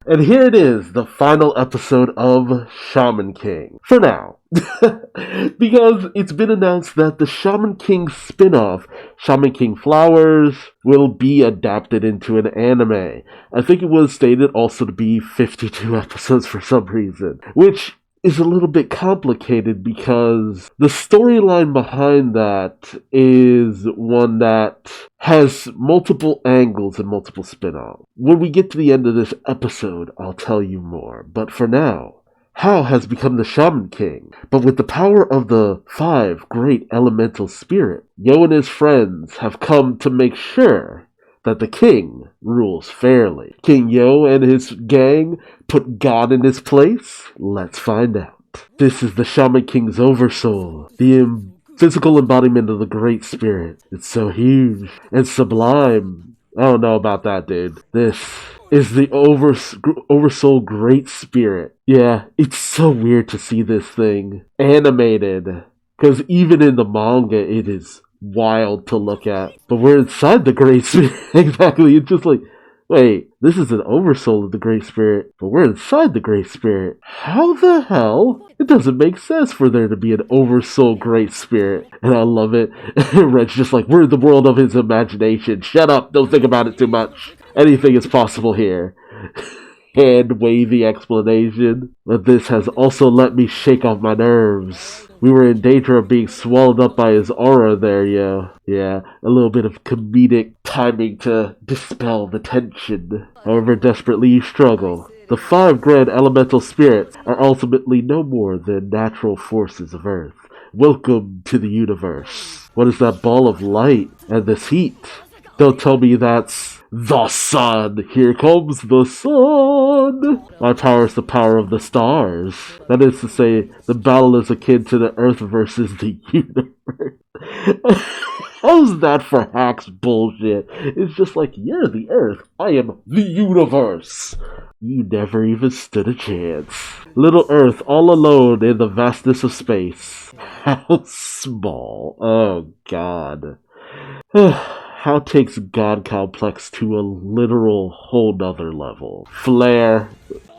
And here it is, the final episode of Shaman King. For now. Because it's been announced that the Shaman King spin-off, Shaman King Flowers, will be adapted into an anime. I think it was stated also to be 52 episodes for some reason, which is a little bit complicated because the storyline behind that is one that has multiple angles and multiple spin-offs. When we get to the end of this episode, I'll tell you more. But for now, Hao has become the Shaman King, but with the power of the 5 great elemental spirits, Yo and his friends have come to make sure that the king rules fairly. King Yo and his gang put God in his place? Let's find out. This is the Shaman King's Oversoul, the physical embodiment of the Great Spirit. It's so huge and sublime. I don't know about that, dude. This is the Oversoul Great Spirit. Yeah, it's so weird to see this thing animated, because even in the manga it is wild to look at. But we're inside the Great Spirit. Exactly. It's just like, wait, this is an oversoul of the Great Spirit, but we're inside the Great Spirit. How the hell? It doesn't make sense for there to be an oversoul Great Spirit. And I love it. Red's just like, we're in the world of his imagination. Shut up. Don't think about it too much. Anything is possible here. Hand-wavy explanation. But this has also let me shake off my nerves. We were in danger of being swallowed up by his aura there, yo. Yeah, a little bit of comedic timing to dispel the tension. However desperately you struggle, the 5 grand elemental spirits are ultimately no more than natural forces of Earth. Welcome to the universe. What is that ball of light and this heat? Don't tell me that's the sun. Here comes the sun. My power is the power of the stars. That is to say, the battle is akin to the Earth versus the universe. How's that for hacks bullshit? It's just like, you're the Earth. I am the universe. You never even stood a chance. Little Earth all alone in the vastness of space. How small. Oh, God. How takes God complex to a literal whole nother level. Flare.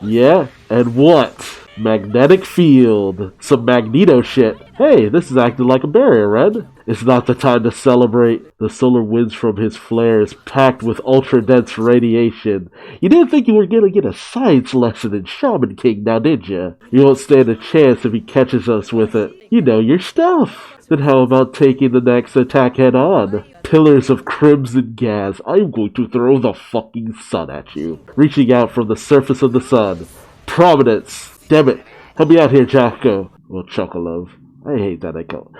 Yeah, and what? Magnetic field. Some Magneto shit. Hey, this is acting like a barrier, Red. It's not the time to celebrate. The solar winds from his flare is packed with ultra-dense radiation. You didn't think you were gonna get a science lesson in Shaman King now, did you? You won't stand a chance if he catches us with it. You know your stuff. Then how about taking the next attack head on? Pillars of crimson gas. I'm going to throw the fucking sun at you. Reaching out from the surface of the sun. Prominence. Damn it. Help me out here, Jocko. Well, Chocolove. I hate that I call.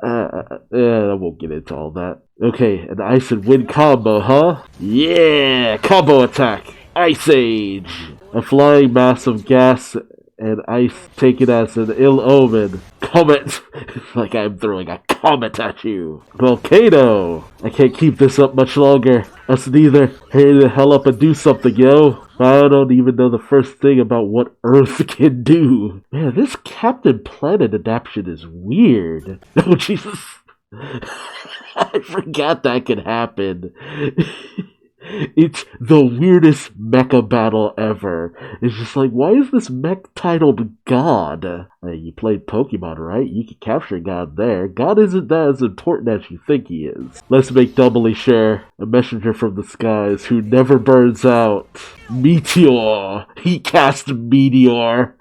I won't get into all that. Okay, an ice and wind combo, huh? Yeah! Combo attack! Ice Age! A flying mass of gas and ice taken as an ill omen. Comet! Like I'm throwing a comet at you. Volcano! I can't keep this up much longer. Us neither. Hurry the hell up and do something, yo. I don't even know the first thing about what Earth can do. Man, this Captain Planet adaptation is weird. Oh, Jesus. I forgot that could happen. It's the weirdest mecha battle ever. It's just like, why is this mech titled God? You played Pokemon, right? You can capture God there. God isn't that as important as you think he is. Let's make doubly sure. A messenger from the skies who never burns out. Meteor! He cast Meteor!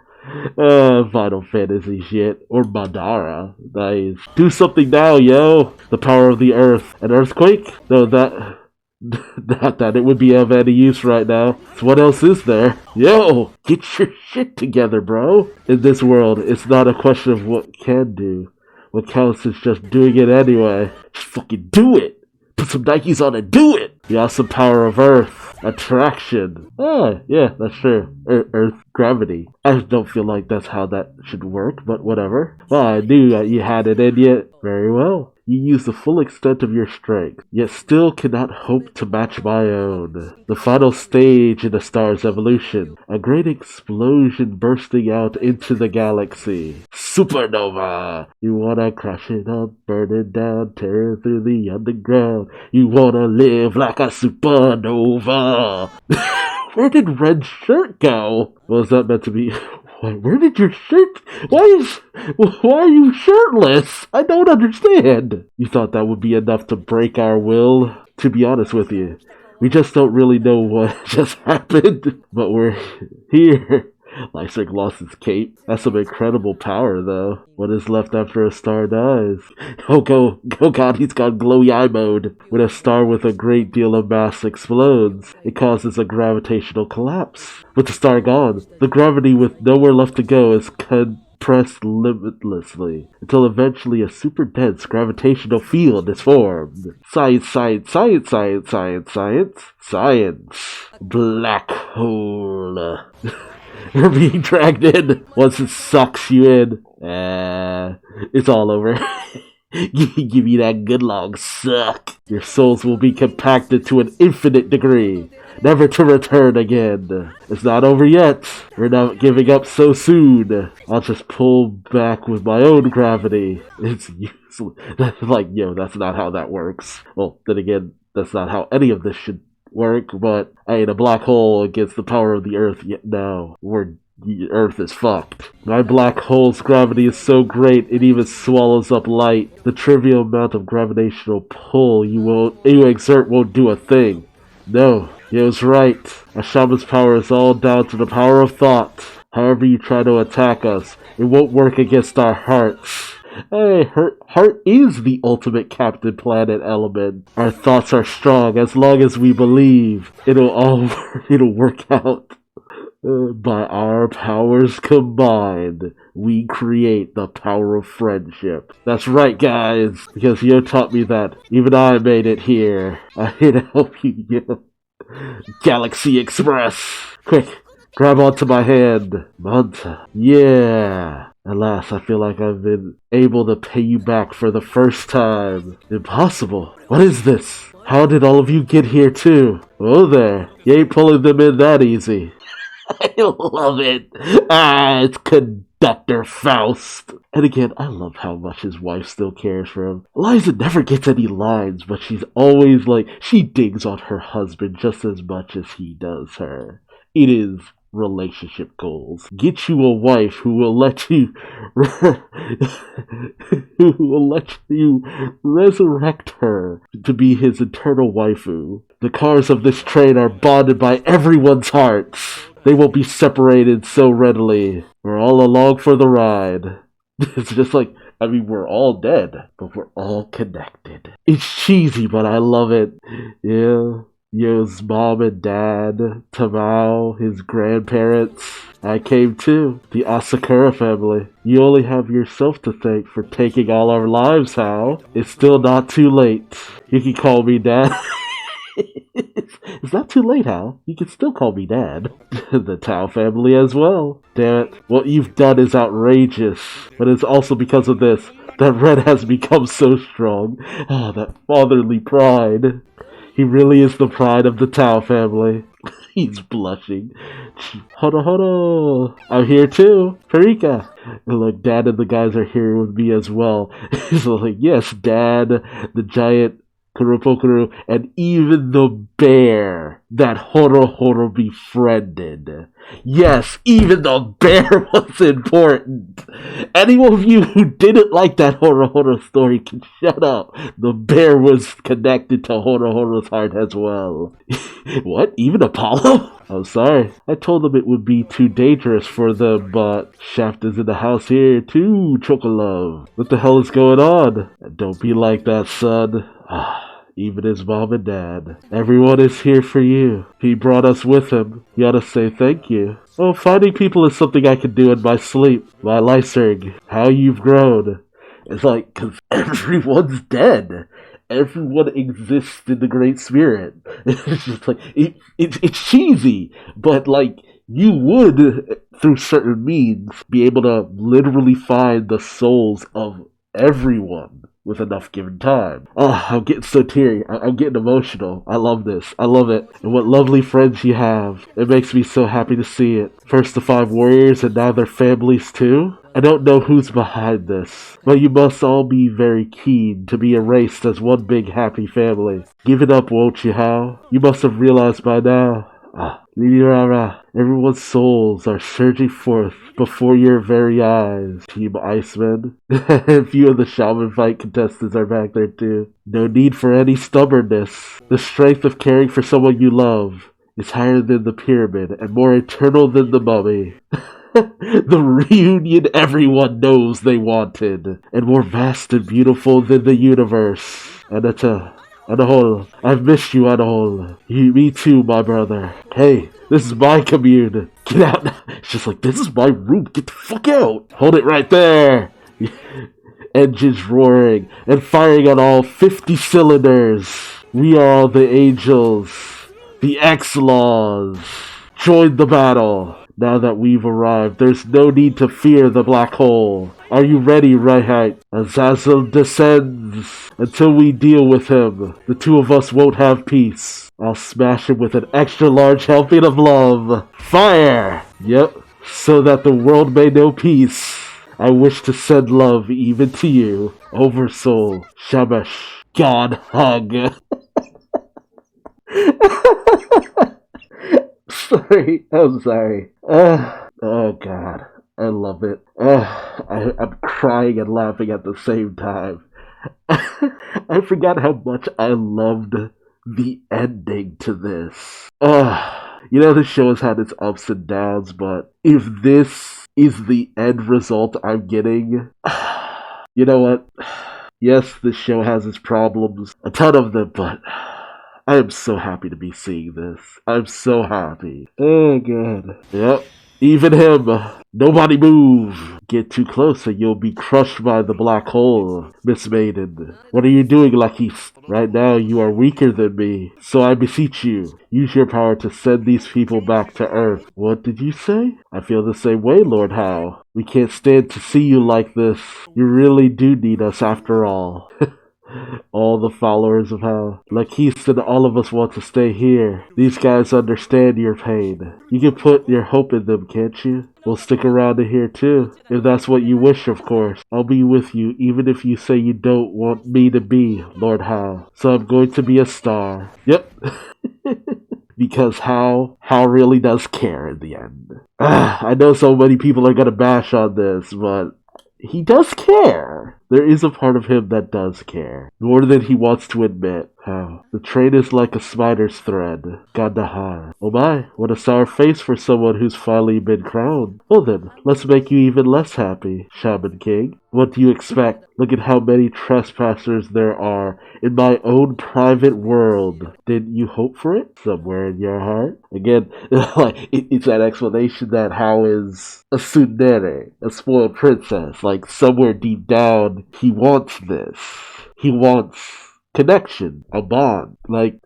Final Fantasy shit. Or Madara. Nice. Do something now, yo! The power of the earth. An earthquake? No, that... Not that it would be of any use right now. So what else is there? Yo, get your shit together, bro. In this world, it's not a question of what can do. What counts is just doing it anyway. Just fucking do it. Put some Nikes on and do it. The awesome power of Earth. Attraction. Ah, yeah, that's true. Earth gravity. I don't feel like that's how that should work, but whatever. Well, I knew you had it in you. Very well. You use the full extent of your strength, yet still cannot hope to match my own. The final stage in a star's evolution, a great explosion bursting out into the galaxy. Supernova! You wanna crash it up, burn it down, tear it through the underground. You wanna live like a supernova! Where did Red's shirt go? Was that meant to be? Where did your shirt? Why are you shirtless? I don't understand. You thought that would be enough to break our will? To be honest with you, we just don't really know what just happened, but we're here. Lyserg lost his cape. That's some incredible power, though. What is left after a star dies? Oh god, he's got glowy eye mode. When a star with a great deal of mass explodes, it causes a gravitational collapse. With the star gone, the gravity with nowhere left to go is compressed limitlessly, until eventually a super dense gravitational field is formed. Science, science, science, science, science, science, science. Black hole. You're being dragged in. Once it sucks you in, it's all over. Give me that good long suck. Your souls will be compacted to an infinite degree, never to return again. It's not over yet. We're not giving up so soon. I'll just pull back with my own gravity. It's useless. Like, yo, that's not how that works. Well, then again, that's not how any of this should work, but I ain't a black hole against the power of the Earth yet now. The Earth is fucked. My black hole's gravity is so great it even swallows up light. The trivial amount of gravitational pull you exert won't do a thing. No, he was right. A shaman's power is all down to the power of thought. However you try to attack us, it won't work against our hearts. Hey, heart is the ultimate Captain Planet element. Our thoughts are strong as long as we believe. It'll work out. By our powers combined, we create the power of friendship. That's right, guys, because you taught me that. Even I made it here. I'm here to help you. Galaxy Express. Quick, grab onto my hand. Manta. Yeah. Alas, I feel like I've been able to pay you back for the first time. Impossible. What is this? How did all of you get here too? Oh there. You ain't pulling them in that easy. I love it. It's Conductor Faust. And again, I love how much his wife still cares for him. Eliza never gets any lines, but she's always like, she digs on her husband just as much as he does her. It is relationship goals. Get you a wife who will let you resurrect her to be his eternal waifu. The cars of this train are bonded by everyone's hearts. They won't be separated so readily. We're all along for the ride. It's just like, I mean, we're all dead, but we're all connected. It's cheesy, but I love it. Yeah. Yo's mom and dad, Tamao, his grandparents. I came too. The Asakura family. You only have yourself to thank for taking all our lives, Hao. It's still not too late. You can call me Dad. It's not too late, Hao. You can still call me Dad. The Tao family as well. Damn it. What you've done is outrageous. But it's also because of this that Red has become so strong. Oh, that fatherly pride. He really is the pride of the Tao family. He's blushing. Hodo. I'm here too. Parika. And look, Dad and the guys are here with me as well. He's like, yes, Dad, the giant Kurupokuru, and even the bear that Horo befriended. Yes, even the bear was important. Any of you who didn't like that Horo story can shut up. The bear was connected to Horo's heart as well. What? Even Apollo? I'm sorry. I told them it would be too dangerous for them, but Shaft is in the house here too, Chocolove. What the hell is going on? Don't be like that, son. Even his mom and dad. Everyone is here for you. He brought us with him. You ought to say thank you. Oh, finding people is something I can do in my sleep. My Lyserg, how you've grown. It's like, cause everyone's dead. Everyone exists in the Great Spirit. It's just like, it's cheesy, but like, you would, through certain means, be able to literally find the souls of everyone with enough given time. Oh, I'm getting so teary. I'm getting emotional. I love this. I love it. And what lovely friends you have. It makes me so happy to see it. First the 5 warriors and now their families too. I don't know who's behind this, but you must all be very keen to be erased as one big happy family. Give it up, won't you, Hao? You must have realized by now. Lirara, everyone's souls are surging forth before your very eyes. Team Iceman. A few of the Shaman fight contestants are back there too. No need for any stubbornness. The strength of caring for someone you love is higher than the pyramid and more eternal than the mummy. The reunion everyone knows they wanted, and more vast and beautiful than the universe. Anata, Anahol, I've missed you, Anahol. Me too, my brother. Hey, this is my commune. Get out now. It's just like, this is my room. Get the fuck out. Hold it right there. Engines roaring and firing on all 50 cylinders. We are all the angels, the X-Laws. Join the battle. Now that we've arrived, there's no need to fear the black hole. Are you ready, Reinhardt? Azazel descends. Until we deal with him, the two of us won't have peace. I'll smash him with an extra large helping of love. Fire! Yep, so that the world may know peace. I wish to send love even to you. Oversoul. Shabash. God hug. Sorry, I'm sorry. Oh god, I love it. I'm crying and laughing at the same time. I forgot how much I loved the ending to this. The show has had its ups and downs, but if this is the end result I'm getting, you know what? Yes, this show has its problems, a ton of them, but I am so happy to be seeing this. I'm so happy. Oh, God. Yep. Even him. Nobody move. Get too close and you'll be crushed by the black hole, Miss Maiden. What are you doing, Lakis? Right now you are weaker than me. So I beseech you, use your power to send these people back to Earth. What did you say? I feel the same way, Lord Hao. We can't stand to see you like this. You really do need us after all. All the followers of Hao. Lakis and all of us want to stay here. These guys understand your pain. You can put your hope in them, can't you? We'll stick around here too. If that's what you wish, of course. I'll be with you even if you say you don't want me to be, Lord Hao. So I'm going to be a star. Yep. Because Hao really does care in the end. I know so many people are gonna bash on this, but he does care. There is a part of him that does care. More than he wants to admit. How? The train is like a spider's thread. Gandahar. Oh my, what a sour face for someone who's finally been crowned. Well then, let's make you even less happy, Shaman King. What do you expect? Look at how many trespassers there are in my own private world. Didn't you hope for it? Somewhere in your heart? Again, it's that explanation that Hao is a tsundere, a spoiled princess. Like, somewhere deep down, he wants this. He wants connection, a bond.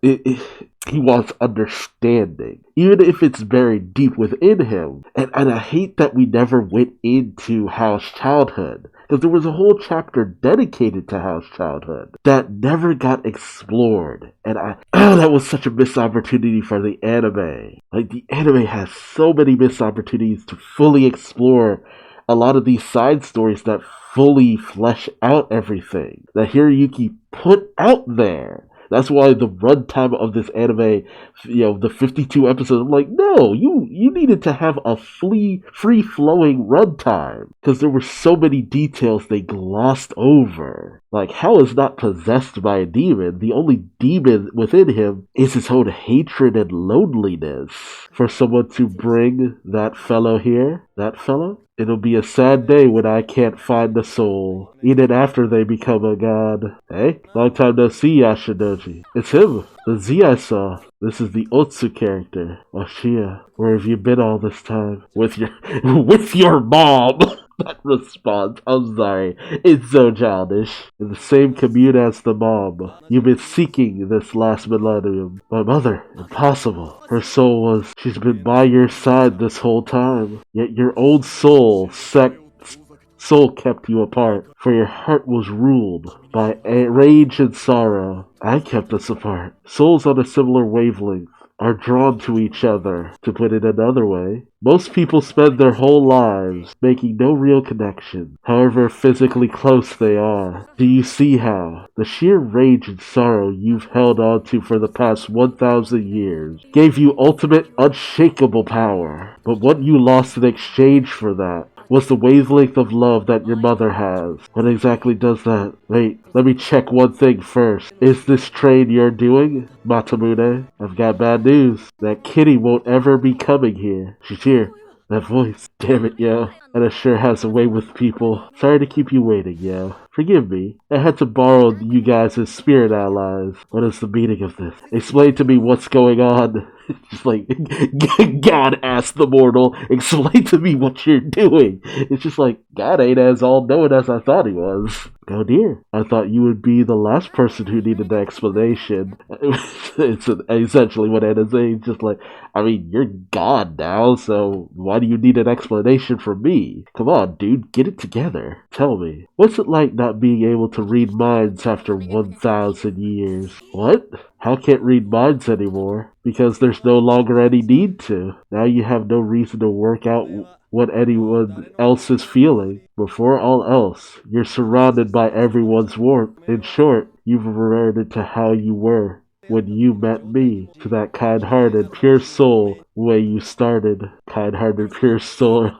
He wants understanding, even if it's buried deep within him. And I hate that we never went into Hao's childhood, because there was a whole chapter dedicated to Hao's childhood that never got explored. And that was such a missed opportunity for the anime. Like, the anime has so many missed opportunities to fully explore a lot of these side stories that fully flesh out everything that Hiroyuki put out there. That's why the runtime of this anime, the 52 episodes, I'm like, no, you needed to have a free-flowing runtime. Because there were so many details they glossed over. Like, Hao is not possessed by a demon. The only demon within him is his own hatred and loneliness. For someone to bring that fellow here, it'll be a sad day when I can't find the soul, even after they become a god. Hey, long time no see, Yashidoji. It's him, the Z I saw. This is the Otsu character. Oshia, where have you been all this time? With your mom! That response, I'm sorry, it's so childish. In the same commune as the mom. You've been seeking this last millennium. My mother, impossible. Her soul she's been by your side this whole time. Yet your old soul kept you apart, for your heart was ruled by rage and sorrow. I kept us apart. Souls on a similar wavelength. are drawn to each other. To put it another way, most people spend their whole lives making no real connection, however physically close they are. Do you see how the sheer rage and sorrow you've held on to for the past 1,000 years gave you ultimate unshakable power? But what you lost in exchange for that was the wavelength of love that your mother has. What exactly does that? Wait, let me check one thing first. Is this trade you're doing, Matamune? I've got bad news. That kitty won't ever be coming here. She's here. That voice. Damn it, yo. And it sure has a way with people. Sorry to keep you waiting, yo. Forgive me. I had to borrow you guys as spirit allies. What is the meaning of this? Explain to me what's going on. Just like, God asked the mortal, explain to me what you're doing. It's just like, God ain't as all-knowing as I thought he was. Oh dear, I thought you would be the last person who needed an explanation. It's essentially what Anna's saying. Just like, I mean, you're God now, so why do you need an explanation from me? Come on, dude, get it together. Tell me, what's it like not being able to read minds after 1,000 years? What? Hal can't read minds anymore, because there's no longer any need to. Now you have no reason to work out what anyone else is feeling. Before all else, you're surrounded by everyone's warmth. In short, you've reverted to how you were when you met me, to that kind-hearted, pure soul way you started. Kind-hearted, pure soul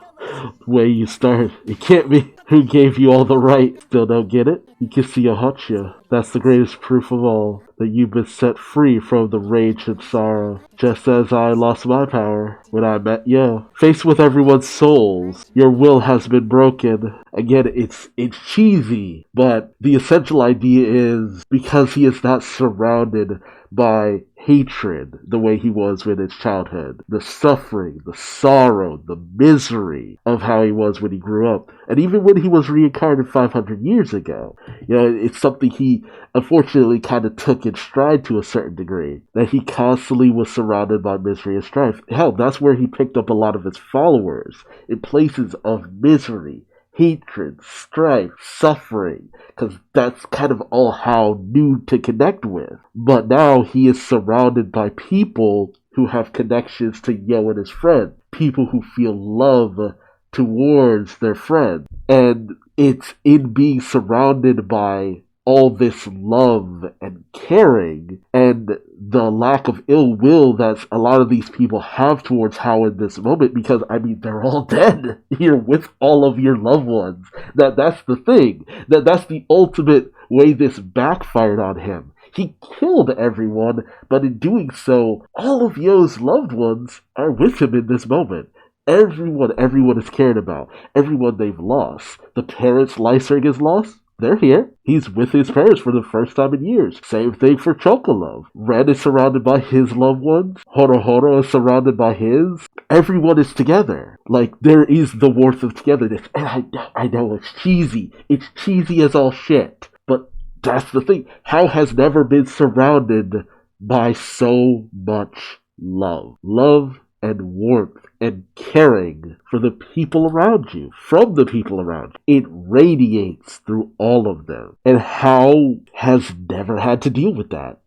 way you started. It can't be. Who gave you all the right? Still don't get it? Ikisuya Hachiya. That's the greatest proof of all, that you've been set free from the rage and sorrow, just as I lost my power when I met you. Faced with everyone's souls, your will has been broken. Again, it's cheesy, but the essential idea is, because he is not surrounded by hatred the way he was in his childhood, the suffering, the sorrow, the misery of how he was when he grew up, and even when he was reincarnated 500 years ago. You know, it's something he unfortunately kind of took in stride to a certain degree, that he constantly was surrounded by misery and strife. Hell, that's where he picked up a lot of his followers, in places of misery, hatred, strife, suffering, because that's kind of all Hao knew to connect with. But now he is surrounded by people who have connections to Yo and his friend, people who feel love towards their friend. And it's in being surrounded by all this love and caring and the lack of ill will that a lot of these people have towards Hao in this moment, because I mean, they're all dead. You're with all of your loved ones. That's the thing. That's the ultimate way this backfired on him. He killed everyone, but in doing so, all of Yo's loved ones are with him in this moment. Everyone is cared about. Everyone they've lost. The parents Lyserg is lost. They're here. He's with his parents for the first time in years. Same thing for Chocolove. Ren is surrounded by his loved ones. Horohoro is surrounded by his. Everyone is together. Like, there is the warmth of togetherness. And I know it's cheesy. It's cheesy as all shit. But that's the thing. Hao has never been surrounded by so much love. Love and warmth and caring for the people around you, from the people around you. It radiates through all of them. And Hao has never had to deal with that.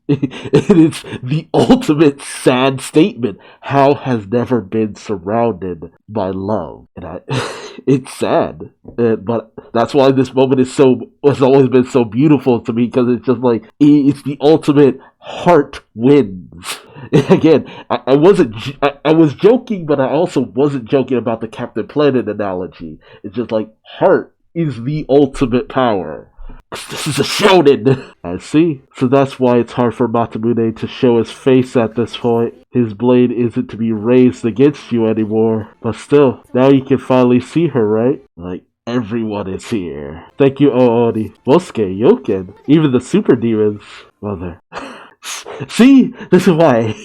It is the ultimate sad statement. Hao has never been surrounded by love. And it's sad. But that's why this moment has always been so beautiful to me, because it's just like, it's the ultimate heart wins. Again, I was joking, but I also wasn't joking about the Captain Planet analogy. It's just like, heart is the ultimate power. This is a shonen! I see. So that's why it's hard for Matamune to show his face at this point. His blade isn't to be raised against you anymore. But still, now you can finally see her, right? Like, everyone is here. Thank you, Ooni, Bosuke, Yoken, even the super demons. Mother. See, this is why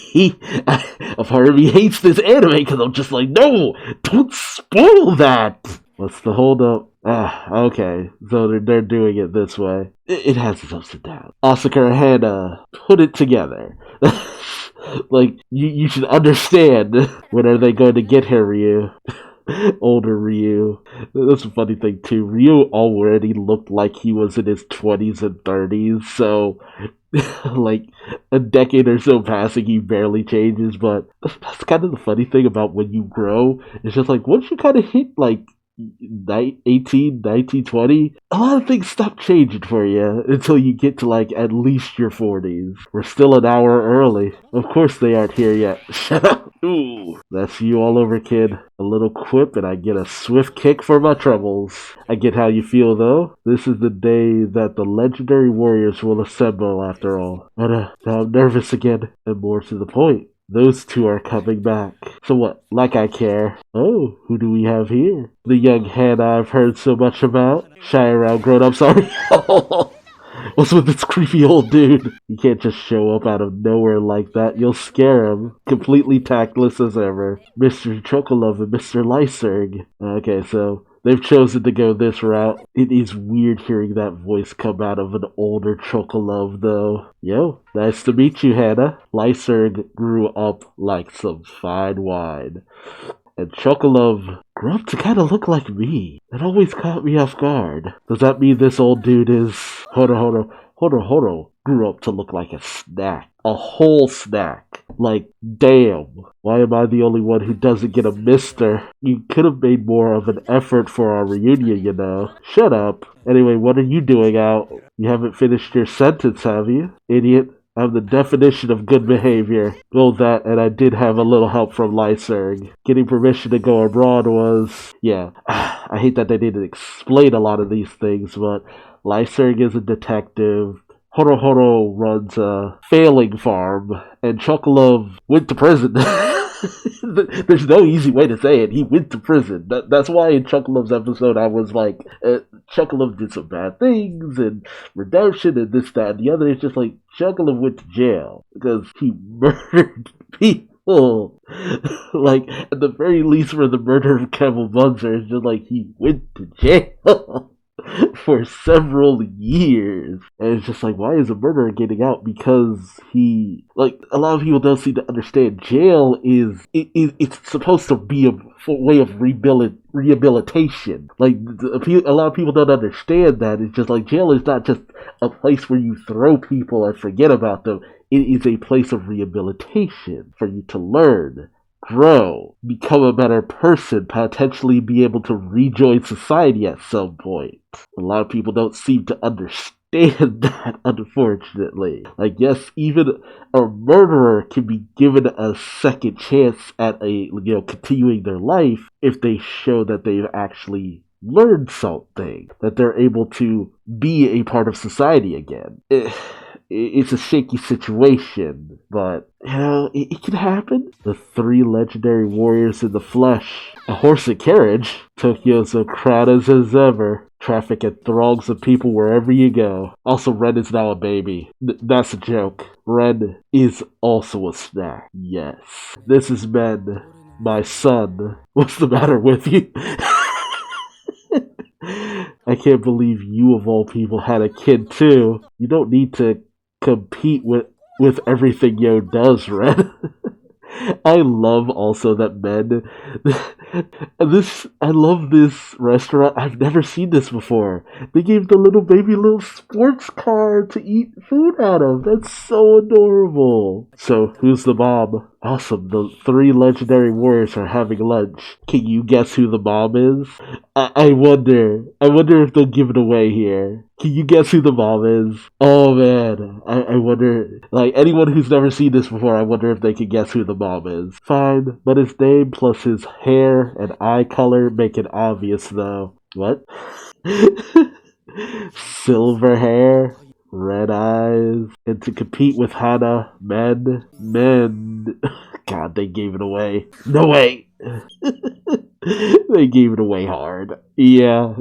a part of me hates this anime, because I'm just like, no, don't spoil that. What's the hold up? Okay, so they're doing it this way. It has its ups and downs. Asuka and Hannah, put it together. Like, you should understand. When are they going to get here, Ryu? Older Ryu. That's a funny thing too. Ryu already looked like he was in his 20s and 30s, so like a decade or so passing, he barely changes. But that's kind of the funny thing about when you grow. It's just like once you kind of hit like 18, 19, 20, a lot of things stop changing for you until you get to like at least your 40s. We're still an hour early. Of course they aren't here yet. Shut up. Ooh, that's you all over, kid. A little quip and I get a swift kick for my troubles. I get how you feel though. This is the day that the legendary warriors will assemble after all. But now I'm nervous again. And more to the point, those two are coming back. So what? Like I care. Oh, who do we have here? The young Hannah I've heard so much about. Shy around grown-ups, sorry. What's with this creepy old dude? You can't just show up out of nowhere like that. You'll scare him. Completely tactless as ever. Mr. Chocolove and Mr. Lyserg. Okay, so they've chosen to go this route. It is weird hearing that voice come out of an older Chocolove, though. Yo, nice to meet you, Hannah. Lyserg grew up like some fine wine. And Chocolove grew up to kind of look like me. That always caught me off guard. Does that mean this old dude is... Horo grew up to look like a snack. A whole snack. Like, damn. Why am I the only one who doesn't get a mister? You could have made more of an effort for our reunion, you know. Shut up. Anyway, what are you doing out? You haven't finished your sentence, have you? Idiot. I'm the definition of good behavior. Well, that, and I did have a little help from Lyserg. Getting permission to go abroad was... Yeah, I hate that they didn't explain a lot of these things, but Lyserg is a detective. Horo runs a failing farm, and Chocolove went to prison. There's no easy way to say it. He went to prison. That's why in Chocolove's episode I was like, Chocolove did some bad things, and redemption, and this, that, and the other. It's just like, Chocolove went to jail because he murdered people. Like, at the very least for the murder of Kevin Bunzer, it's just like, he went to jail. For several years. And it's just like, why is a murderer getting out? Because he, like, a lot of people don't seem to understand jail it's supposed to be a way of rehabilitation. Like, a lot of people don't understand that. It's just like, jail is not just a place where you throw people and forget about them. It is a place of rehabilitation for you to learn, grow, become a better person, potentially be able to rejoin society at some point. A lot of people don't seem to understand that, unfortunately. Like, yes, even a murderer can be given a second chance at continuing their life if they show that they've actually learned something, that they're able to be a part of society again. It's a shaky situation, but, it can happen. The three legendary warriors in the flesh. A horse and carriage. Tokyo's as crowded as ever. Traffic and throngs of people wherever you go. Also, Ren is now a baby. That's a joke. Ren is also a snack. Yes. This is Men, my son. What's the matter with you? I can't believe you of all people had a kid too. You don't need to compete with everything Yo does, Red. I love also that Men. I love this restaurant. I've never seen this before. They gave the little baby a little sports car to eat food out of. That's so adorable. So, who's the mom? Awesome. The three legendary warriors are having lunch. Can you guess who the mom is? I wonder. I wonder if they'll give it away here. Can you guess who the mom is? Oh man, I wonder, like, anyone who's never seen this before, I wonder if they can guess who the mom is. Fine, but his name plus his hair and eye color make it obvious though. What? Silver hair, red eyes, and to compete with Hana, men. God, they gave it away. No way! They gave it away hard. Yeah.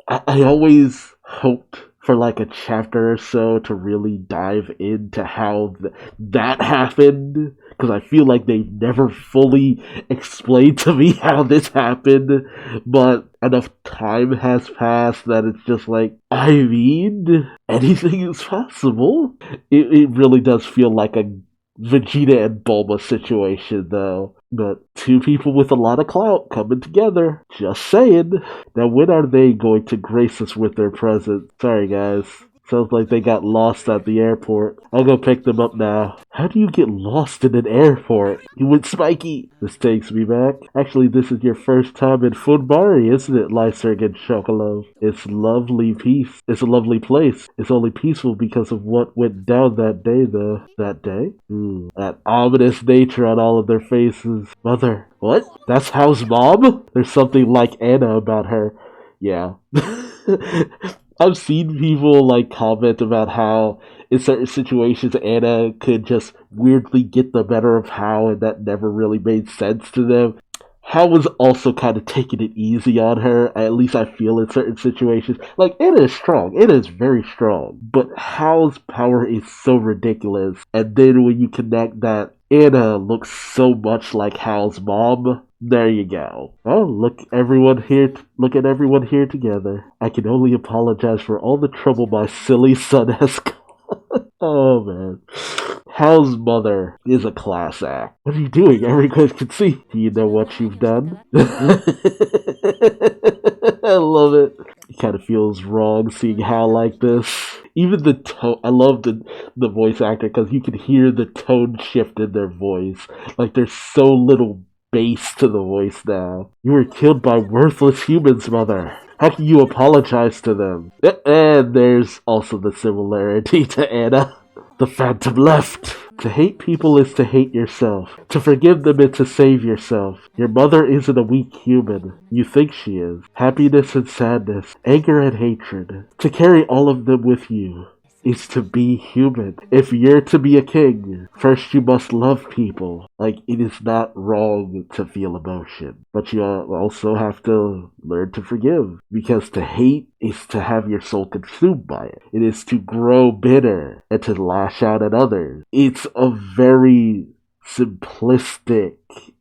I always hoped for like a chapter or so to really dive into how that happened, because I feel like they've never fully explained to me how this happened, but enough time has passed that it's just like, I mean, anything is possible. It really does feel like a Vegeta and Bulma situation, though. But two people with a lot of clout coming together. Just saying. Now, when are they going to grace us with their presence? Sorry, guys. Sounds like they got lost at the airport. I'll go pick them up now. How do you get lost in an airport? You went spiky. This takes me back. Actually, this is your first time in Funbari, isn't it, Lyserg and Chocolove? It's lovely peace. It's a lovely place. It's only peaceful because of what went down that day, though. That day? That ominous nature on all of their faces. Mother. What? That's Hao's mom? There's something like Anna about her. Yeah. I've seen people comment about how in certain situations Anna could just weirdly get the better of Hao and that never really made sense to them. Hao was also kind of taking it easy on her, at least I feel in certain situations. Anna is strong. Anna is very strong. But Hao's power is so ridiculous. And then when you connect that Anna looks so much like Hao's mom, there you go. Oh, look at everyone here together. I can only apologize for all the trouble my silly son has caused. Oh, man. Hao's mother is a class act. What are you doing? Everyone can see. Do you know what you've done? I love it. It kind of feels wrong seeing Hao like this. Even the tone, I love the voice actor because you can hear the tone shift in their voice. There's so little bass to the voice now. You were killed by worthless humans, Mother. How can you apologize to them? And there's also the similarity to Anna. The Phantom left. To hate people is to hate yourself. To forgive them is to save yourself. Your mother isn't a weak human. You think she is. Happiness and sadness, anger and hatred. To carry all of them with you is to be human. If you're to be a king, first you must love people. It is not wrong to feel emotion, but you also have to learn to forgive. Because to hate is to have your soul consumed by it. It is to grow bitter and to lash out at others. It's a very simplistic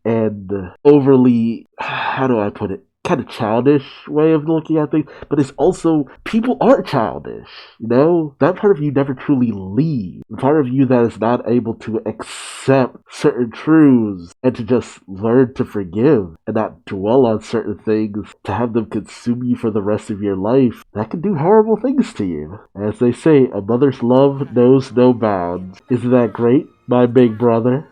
and overly, how do I put it, kind of childish way of looking at things, but it's also, people aren't childish, that part of you never truly leaves. The part of you that is not able to accept certain truths and to just learn to forgive and not dwell on certain things, to have them consume you for the rest of your life, that can do horrible things to you. As they say, a mother's love knows no bounds. Isn't that great, my big brother?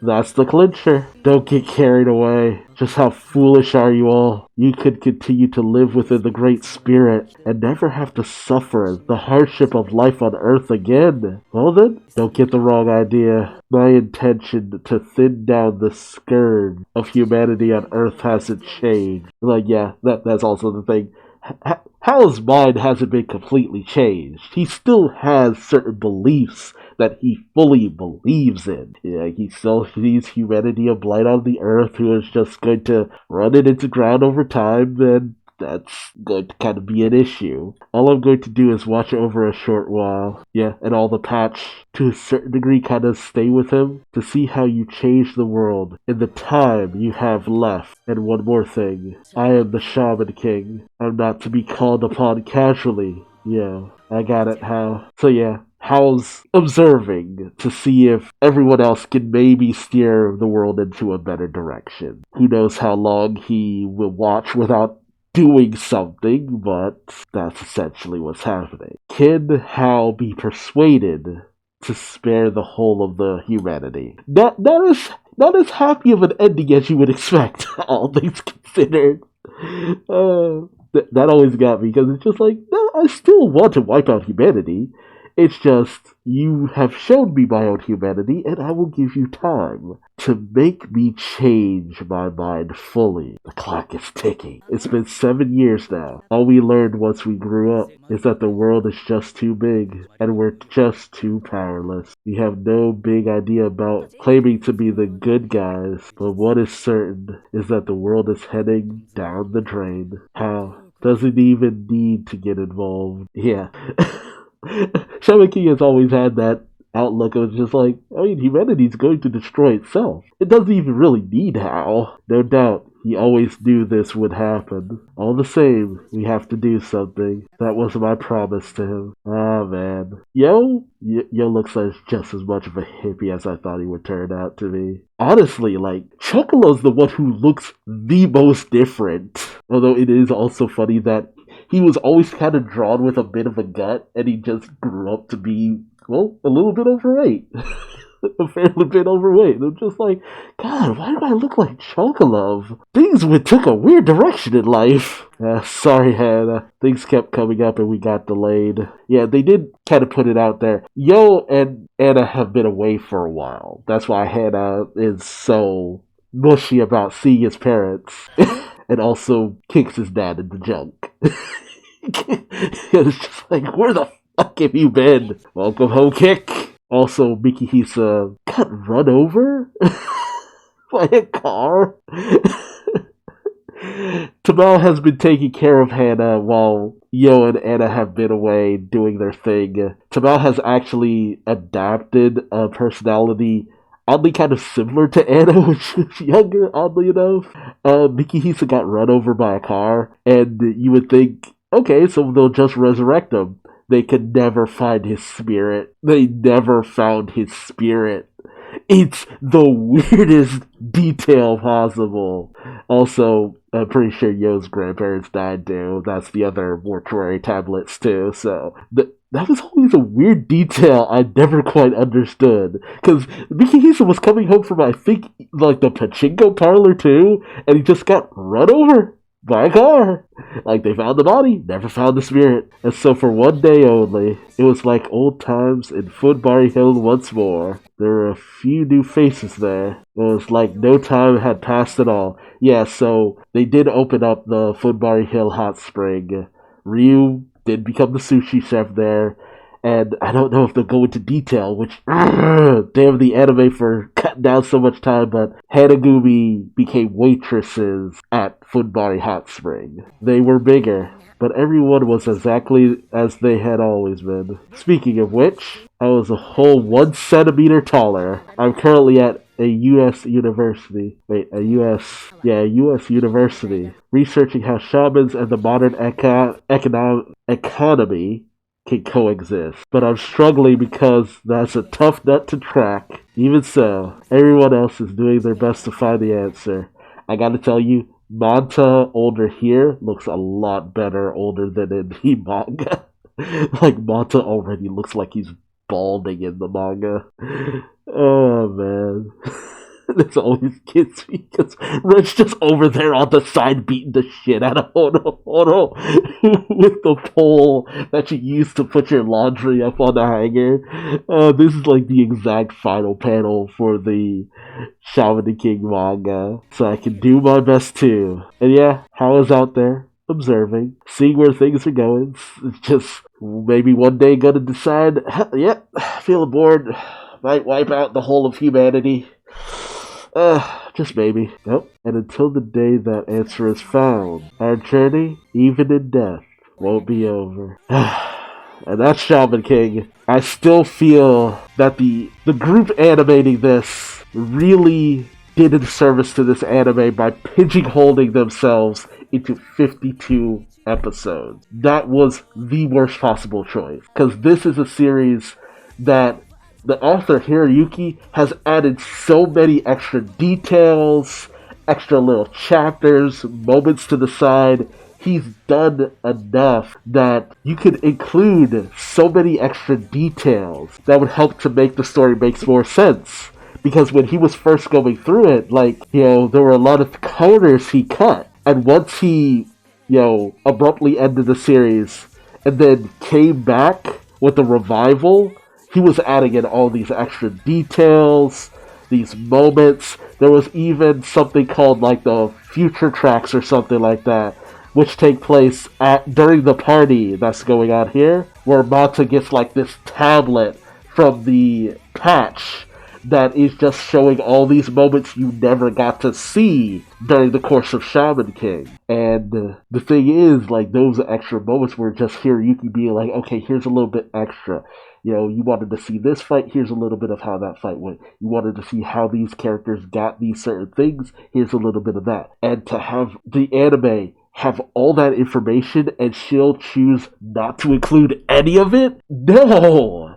That's the clincher. Don't get carried away. Just how foolish are you all? You could continue to live within the Great Spirit and never have to suffer the hardship of life on Earth again. Well then, don't get the wrong idea. My intention to thin down the scourge of humanity on Earth hasn't changed. That's also the thing. Hal's mind hasn't been completely changed. He still has certain beliefs that he fully believes in. He still sees humanity a blight on the earth who is just going to run it into ground over time, and that's going to kind of be an issue. All I'm going to do is watch over a short while. And all the patch, to a certain degree, kind of stay with him to see how you change the world in the time you have left. And one more thing. I am the Shaman King. I'm not to be called upon casually. I got it, Hao. So Hao's observing to see if everyone else can maybe steer the world into a better direction. Who knows how long he will watch without doing something, but that's essentially what's happening. Can Hao be persuaded to spare the whole of the humanity? Not as happy of an ending as you would expect, all things considered. That always got me, because it's just no, I still want to wipe out humanity. It's just, you have shown me my own humanity, and I will give you time to make me change my mind fully. The clock is ticking. It's been 7 years now. All we learned once we grew up is that the world is just too big, and we're just too powerless. We have no big idea about claiming to be the good guys, but what is certain is that the world is heading down the drain. How? Doesn't even need to get involved. Shaman King has always had that outlook of just humanity's going to destroy itself. It doesn't even really need Hao. No doubt, He always knew this would happen. All the same, we have to do something. That was my promise to him. Ah, man. Yo looks like just as much of a hippie as I thought he would turn out to be. Honestly, like, Chocolo's the one who looks the most different. Although it is also funny that he was always kind of drawn with a bit of a gut, and he just grew up to be, well, a little bit overweight. A fairly bit overweight. I'm just like, God, why do I look like Chocolove? Things took a weird direction in life. Sorry, Hannah. Things kept coming up and we got delayed. Yeah, they did kind of put it out there. Yo and Anna have been away for a while. That's why Hannah is so mushy about seeing his parents. And also kicks his dad in the junk. It's just like, where the fuck have you been? Welcome home, Kick. Also, Mikihisa got run over by a car. Tamao has been taking care of Hannah while Yo and Anna have been away doing their thing. Tamao has actually adapted a personality oddly kind of similar to Anna when she was younger, oddly enough. Mikihisa got run over by a car, and you would think, okay, so they'll just resurrect him. They could never find his spirit. They never found his spirit. It's the weirdest detail possible. Also, I'm pretty sure Yo's grandparents died too. That's the other mortuary tablets too. So that was always a weird detail I never quite understood. Because Mikihisa was coming home from, I think, like the pachinko parlor too, and he just got run over by a car. Like, they found the body, never found the spirit. And so for one day only, it was like old times in Funbari Hill once more. There were a few new faces there. It was like no time had passed at all. Yeah, so they did open up the Funbari Hill hot spring. Ryu did become the sushi chef there. And I don't know if they'll go into detail, which, damn the anime for cutting down so much time, but Hanagumi became waitresses at Funbari Hot Spring. They were bigger, but everyone was exactly as they had always been. Speaking of which, I was a whole 1 centimeter taller. I'm currently at a U.S. university. A U.S. university. Researching how shamans and the modern economy can coexist. But I'm struggling because that's a tough nut to crack. Even so, everyone else is doing their best to find the answer. I gotta tell you, Manta older here looks a lot better older than in the manga. Like, Manta already looks like he's balding in the manga. Oh, man. This always gets me because Red's just over there on the side beating the shit out of Horo with the pole that you use to put your laundry up on the hanger. This is like the exact final panel for the Shaman King manga, so I can do my best too. And yeah, Hao is out there observing, seeing where things are going. It's just maybe one day gonna decide, yep, feeling bored, might wipe out the whole of humanity. Just maybe. Nope. And until the day that answer is found, our journey, even in death, won't be over. And that's Shaman King. I still feel that the group animating this really did a service to this anime by pigeonholing themselves into 52 episodes. That was the worst possible choice. Because this is a series that the author, Hiroyuki, has added so many extra details, extra little chapters, moments to the side. He's done enough that you could include so many extra details that would help to make the story make more sense. Because when he was first going through it, there were a lot of corners he cut. And once he, abruptly ended the series and then came back with a revival, he was adding in all these extra details, these moments. There was even something called the future tracks or something like that, which take place during the party that's going on here, where Mata gets this tablet from the patch that is just showing all these moments you never got to see during the course of Shaman King. And the thing is, like, those extra moments were just Hiroyuki being like, okay, here's a little bit extra. You know, you wanted to see this fight, here's a little bit of how that fight went. You wanted to see how these characters got these certain things, here's a little bit of that. And to have the anime have all that information and she'll choose not to include any of it? No!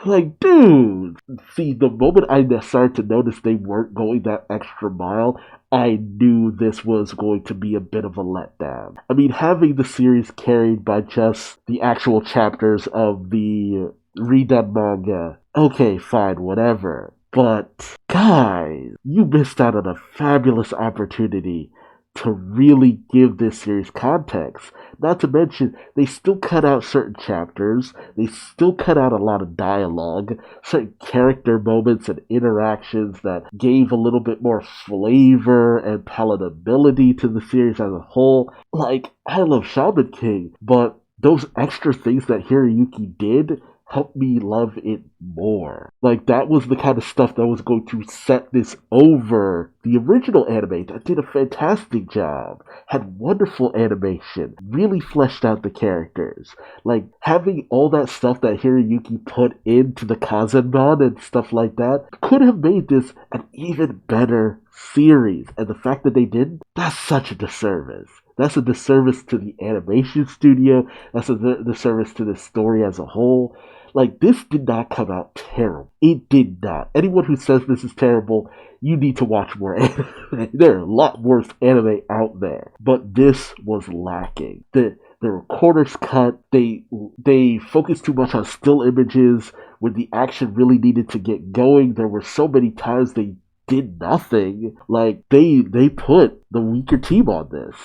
Like, dude! See, the moment I started to notice they weren't going that extra mile, I knew this was going to be a bit of a letdown. I mean, having the series carried by just the actual chapters of the redone manga, okay, fine, whatever. But, guys, you missed out on a fabulous opportunity to really give this series context. Not to mention, they still cut out certain chapters, they still cut out a lot of dialogue, certain character moments and interactions that gave a little bit more flavor and palatability to the series as a whole. Like, I love Shaman King, but those extra things that Hiroyuki did helped me love it more. Like, that was the kind of stuff that was going to set this over the original anime that did a fantastic job, had wonderful animation, really fleshed out the characters. Like, having all that stuff that Hiroyuki put into the Kazanban and stuff like that could have made this an even better series. And the fact that they didn't, that's such a disservice. That's a disservice to the animation studio. That's a disservice to the story as a whole. Like, this did not come out terrible. It did not. Anyone who says this is terrible, you need to watch more anime. There are a lot worse anime out there. But this was lacking. The recorders cut. They focused too much on still images when the action really needed to get going. There were so many times they did nothing. Like, they put the weaker team on this.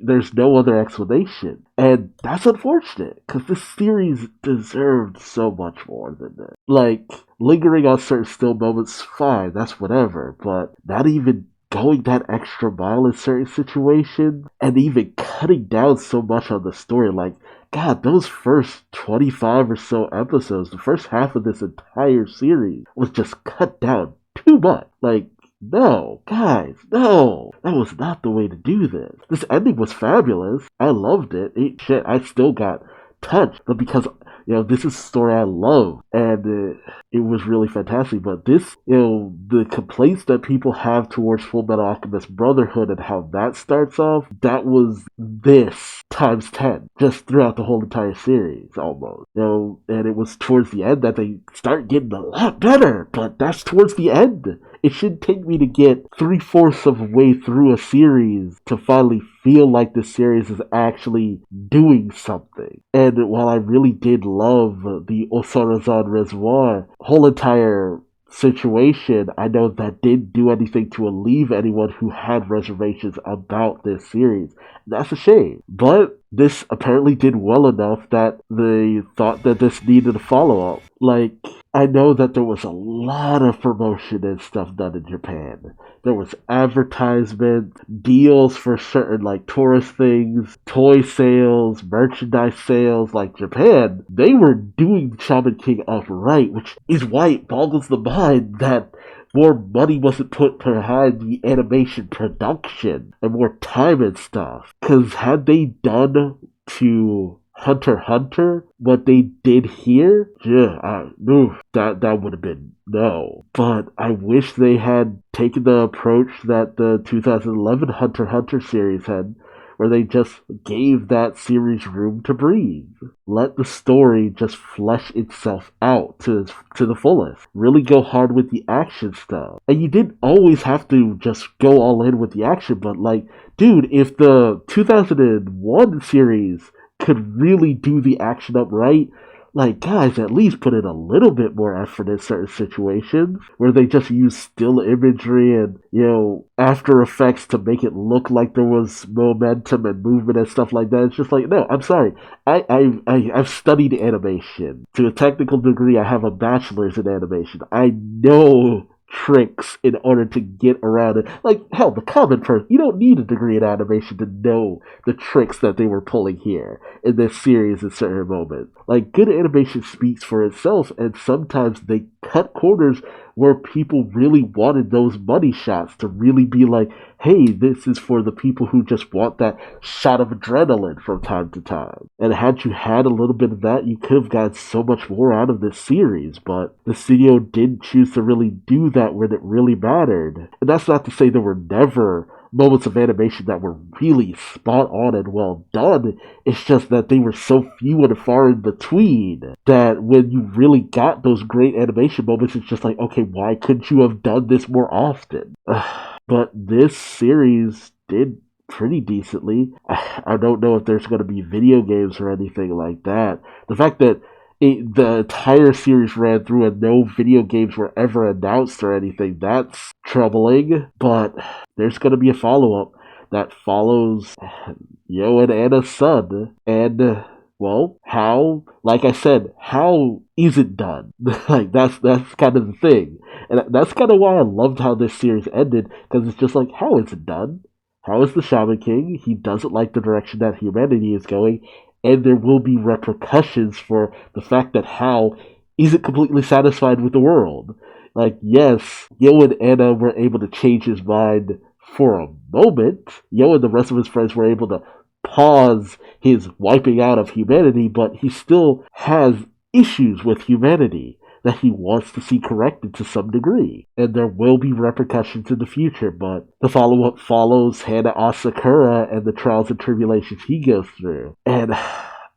There's no other explanation. And that's unfortunate, because this series deserved so much more than this. Like, lingering on certain still moments, fine, that's whatever, but not even going that extra mile in certain situations, and even cutting down so much on the story. Like, God, those first 25 or so episodes, the first half of this entire series, was just cut down too much. Like, no, guys, no, that was not the way to do this. This ending was fabulous. I loved it. Shit, I still got touched, but because, you know, this is a story I love, and it was really fantastic. But this, you know, the complaints that people have towards Full Metal Alchemist Brotherhood and how that starts off, that was this times 10, just throughout the whole entire series, almost. You know, and it was towards the end that they start getting a lot better, but that's towards the end. It should take me to get 3/4 of the way through a series to finally feel like the series is actually doing something. And while I really did love the Osorazan Reservoir, whole entire situation, I know that didn't do anything to alleviate anyone who had reservations about this series. That's a shame. But this apparently did well enough that they thought that this needed a follow-up. Like, I know that there was a lot of promotion and stuff done in Japan. There was advertisement, deals for certain, like, tourist things, toy sales, merchandise sales. Like, Japan, they were doing Shaman King up right, which is why it boggles the mind that more money wasn't put behind the animation production and more time and stuff. Because had they done to Hunter x Hunter what they did here, that would have been no. But I wish they had taken the approach that the 2011 Hunter x Hunter series had, where they just gave that series room to breathe. Let the story just flesh itself out to the fullest. Really go hard with the action stuff. And you didn't always have to just go all in with the action, but like, dude, if the 2001 series could really do the action up right, like, guys, at least put in a little bit more effort in certain situations where they just use still imagery and, you know, After Effects to make it look like there was momentum and movement and stuff like that. It's just like, no, I'm sorry. I've studied animation. To a technical degree, I have a bachelor's in animation. I know tricks in order to get around it. Like, hell, the common person, you don't need a degree in animation to know the tricks that they were pulling here in this series in certain moments. Like, good animation speaks for itself, and sometimes they cut corners where people really wanted those money shots to really be like, hey, this is for the people who just want that shot of adrenaline from time to time. And had you had a little bit of that, you could have gotten so much more out of this series, but the studio didn't choose to really do that when it really mattered. And that's not to say there were never moments of animation that were really spot on and well done. It's just that they were so few and far in between that when you really got those great animation moments, it's just like, okay, why couldn't you have done this more often? But this series did pretty decently. I don't know if there's going to be video games or anything like that. The fact that the entire series ran through and no video games were ever announced or anything, that's troubling. But there's going to be a follow-up that follows Yo and Anna's son. And, well, how, like I said, how is it done? Like, that's kind of the thing. And that's kind of why I loved how this series ended, because it's just like, how is it done? How is the Shaman King? He doesn't like the direction that humanity is going, and there will be repercussions for the fact that Hao isn't completely satisfied with the world. Like, yes, Yo and Anna were able to change his mind for a moment. Yo and the rest of his friends were able to pause his wiping out of humanity, but he still has issues with humanity that he wants to see corrected to some degree. And there will be repercussions in the future, but the follow-up follows Hana Asakura and the trials and tribulations he goes through. And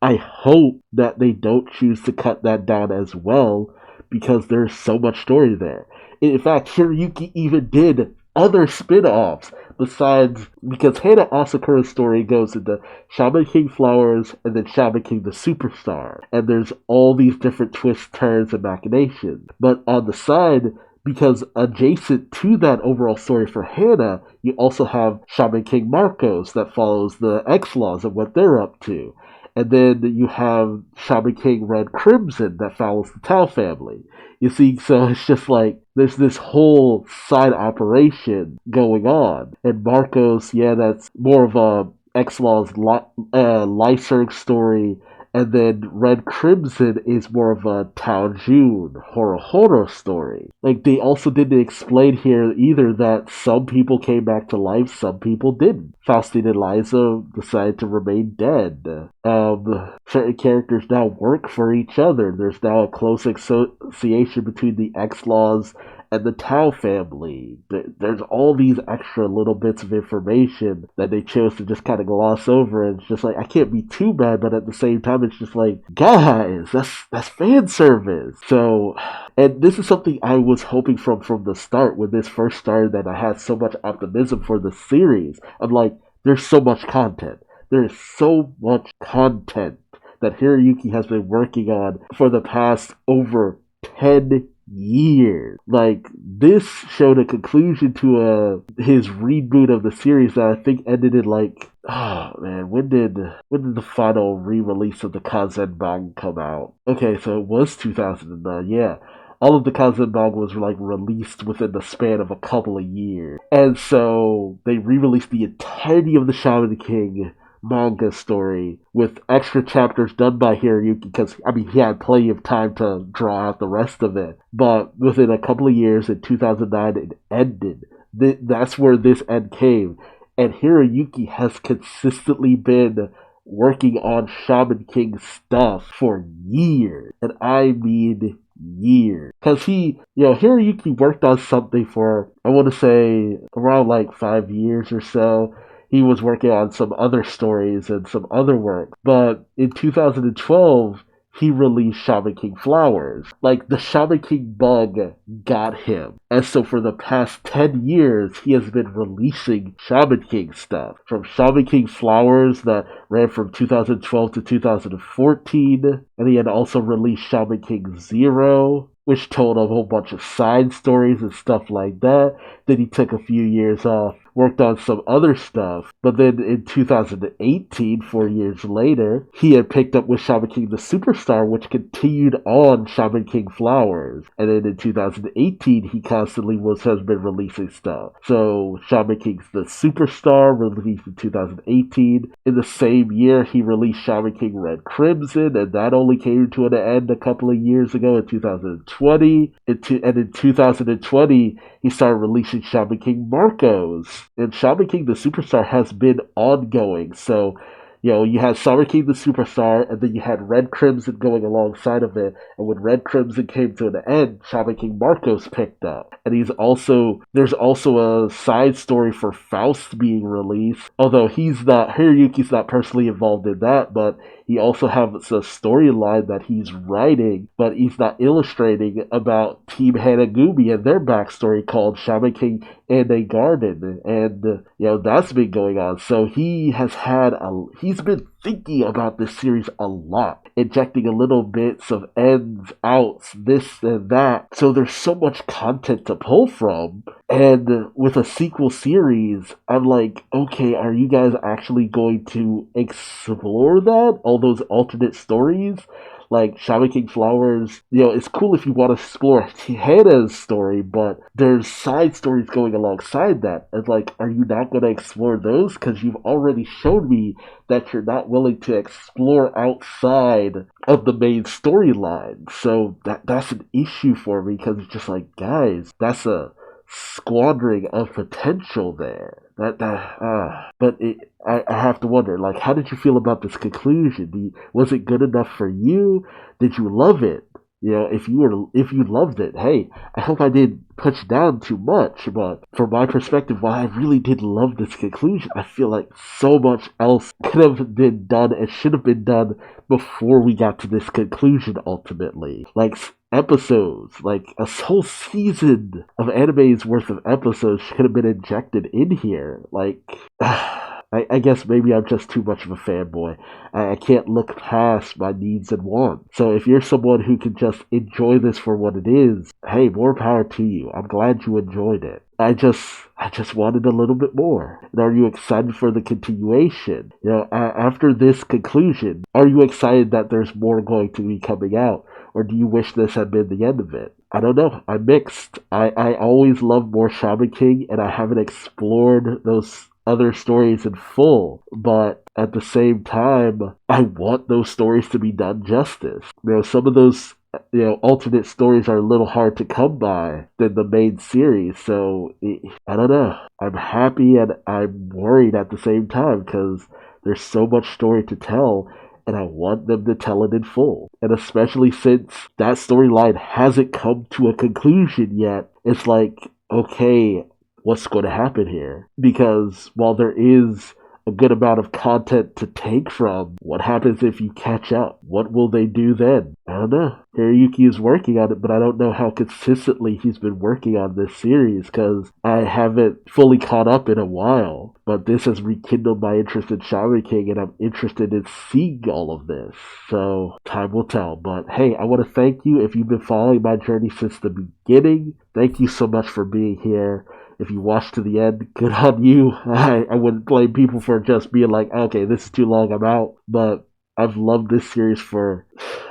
I hope that they don't choose to cut that down as well, because there's so much story there. In fact, Hiroyuki even did other spin-offs besides, because Hana Asakura's story goes into Shaman King Flowers and then Shaman King the Superstar, and there's all these different twists, turns, and machinations. But on the side, because adjacent to that overall story for Hana, you also have Shaman King Marcos that follows the X-Laws and what they're up to. And then you have Shaman King Red Crimson that follows the Tao family. You see, so it's just like, there's this whole side operation going on. And Marcos, yeah, that's more of a X-Law's Lyserg story. And then Red Crimson is more of a Tao Jun Horo story. Like, they also didn't explain here either that some people came back to life, some people didn't. Faustine and Liza decided to remain dead. Certain characters now work for each other. There's now a close association between the X-Laws and the Tao family. There's all these extra little bits of information that they chose to just kind of gloss over, and it's just like, I can't be too mad, but at the same time, it's just like, guys, that's fan service. So, and this is something I was hoping from the start when this first started, that I had so much optimism for the series. I'm like, there's so much content. There is so much content that Hiroyuki has been working on for the past over 10 years. Like, this showed a conclusion to his reboot of the series that I think ended in like, oh man, when did the final re-release of the Kazenbang come out? Okay, so it was 2009, yeah. All of the Kazenbang was like released within the span of a couple of years. And so they re-released the entirety of the Shaman King manga story with extra chapters done by Hiroyuki, because I mean, he had plenty of time to draw out the rest of it. But within a couple of years, in 2009, it ended. That's where this end came. And Hiroyuki has consistently been working on Shaman King stuff for years. And I mean years. Because Hiroyuki worked on something for, I want to say, around like 5 years or so. He was working on some other stories and some other work. But in 2012, he released Shaman King Flowers. Like, the Shaman King bug got him. And so for the past 10 years, he has been releasing Shaman King stuff. From Shaman King Flowers that ran from 2012 to 2014. And he had also released Shaman King Zero, which told a whole bunch of side stories and stuff like that. Then he took a few years off worked on some other stuff. But then in 2018, 4 years later, he had picked up with Shaman King the Superstar, which continued on Shaman King Flowers. And then in 2018, he constantly has been releasing stuff. So Shaman King's the Superstar released in 2018. In the same year, he released Shaman King Red Crimson, and that only came to an end a couple of years ago in 2020. And in 2020, he started releasing Shaman King Marcos. And Shaman King the Superstar has been ongoing. So, you had Shaman King the Superstar, and then you had Red Crimson going alongside of it. And when Red Crimson came to an end, Shaman King Marcos picked up. And there's also a side story for Faust being released. Although Hiroyuki's not personally involved in that, but he also has a storyline that he's writing, but he's not illustrating, about Team Hanagumi and their backstory called Shaman King and a Garden. And, that's been going on. So he's been thinking about this series a lot, injecting a little bits of ends, outs, this and that. So there's so much content to pull from. And with a sequel series, I'm like, okay, are you guys actually going to explore that? All those alternate stories? Like Shaman King Flowers, it's cool if you want to explore Hannah's story, but there's side stories going alongside that. And like, are you not going to explore those? Because you've already shown me that you're not willing to explore outside of the main storyline. So that's an issue for me, because it's just like, guys, that's a squandering of potential there. I have to wonder, like, how did you feel about this conclusion? Was it good enough for you? Did you love it? If you loved it, hey, I hope I didn't put you down too much. But from my perspective, while I really did love this conclusion, I feel like so much else could have been done and should have been done before we got to this conclusion ultimately. Like episodes, like a whole season of anime's worth of episodes could have been injected in here. Like, I guess maybe I'm just too much of a fanboy. I can't look past my needs and wants. So if you're someone who can just enjoy this for what it is, hey, more power to you. I'm glad you enjoyed it. I just wanted a little bit more. And are you excited for the continuation? After this conclusion, are you excited that there's more going to be coming out? Or do you wish this had been the end of it? I don't know. I'm mixed. I always love more Shaman King, and I haven't explored those other stories in full, but at the same time, I want those stories to be done justice. Some of those alternate stories are a little hard to come by than the main series, so I don't know. I'm happy and I'm worried at the same time, because there's so much story to tell, and I want them to tell it in full. And especially since that storyline hasn't come to a conclusion yet, it's like, okay, what's going to happen here? Because while there is a good amount of content to take from, what happens if you catch up? What will they do then? I don't know. Hiroyuki is working on it, but I don't know how consistently he's been working on this series, because I haven't fully caught up in a while. But this has rekindled my interest in Shaman King, and I'm interested in seeing all of this. So, time will tell. But hey, I want to thank you if you've been following my journey since the beginning. Thank you so much for being here. If you watched to the end, good on you. I wouldn't blame people for just being like, okay, this is too long, I'm out. But I've loved this series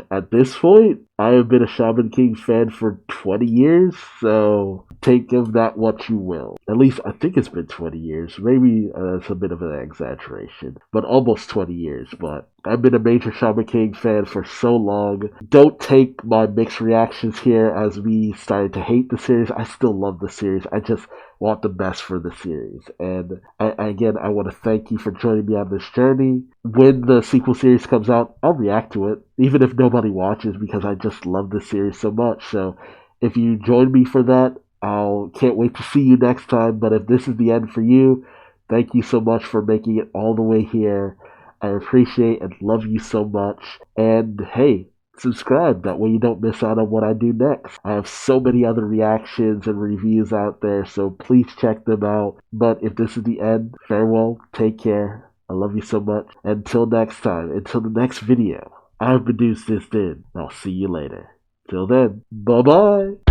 at this point, I have been a Shaman King fan for 20 years, so take of that what you will. At least I think it's been 20 years. Maybe it's a bit of an exaggeration, but almost 20 years. But I've been a major Shaman King fan for so long. Don't take my mixed reactions here as me starting to hate the series. I still love the series. I just want the best for the series. And I want to thank you for joining me on this journey. When the sequel series comes out, I'll react to it, even if nobody watches, because I just love this series so much. So if you join me for that, can't wait to see you next time. But if this is the end for you, thank you so much for making it all the way here. I appreciate and love you so much. And hey, subscribe, that way you don't miss out on what I do next. I have so many other reactions and reviews out there, so please check them out. But if this is the end, farewell, take care, I love you so much. Until next time, until the next video, I've been Duuz-Diz-Din, and I'll see you later. Till then, bye bye.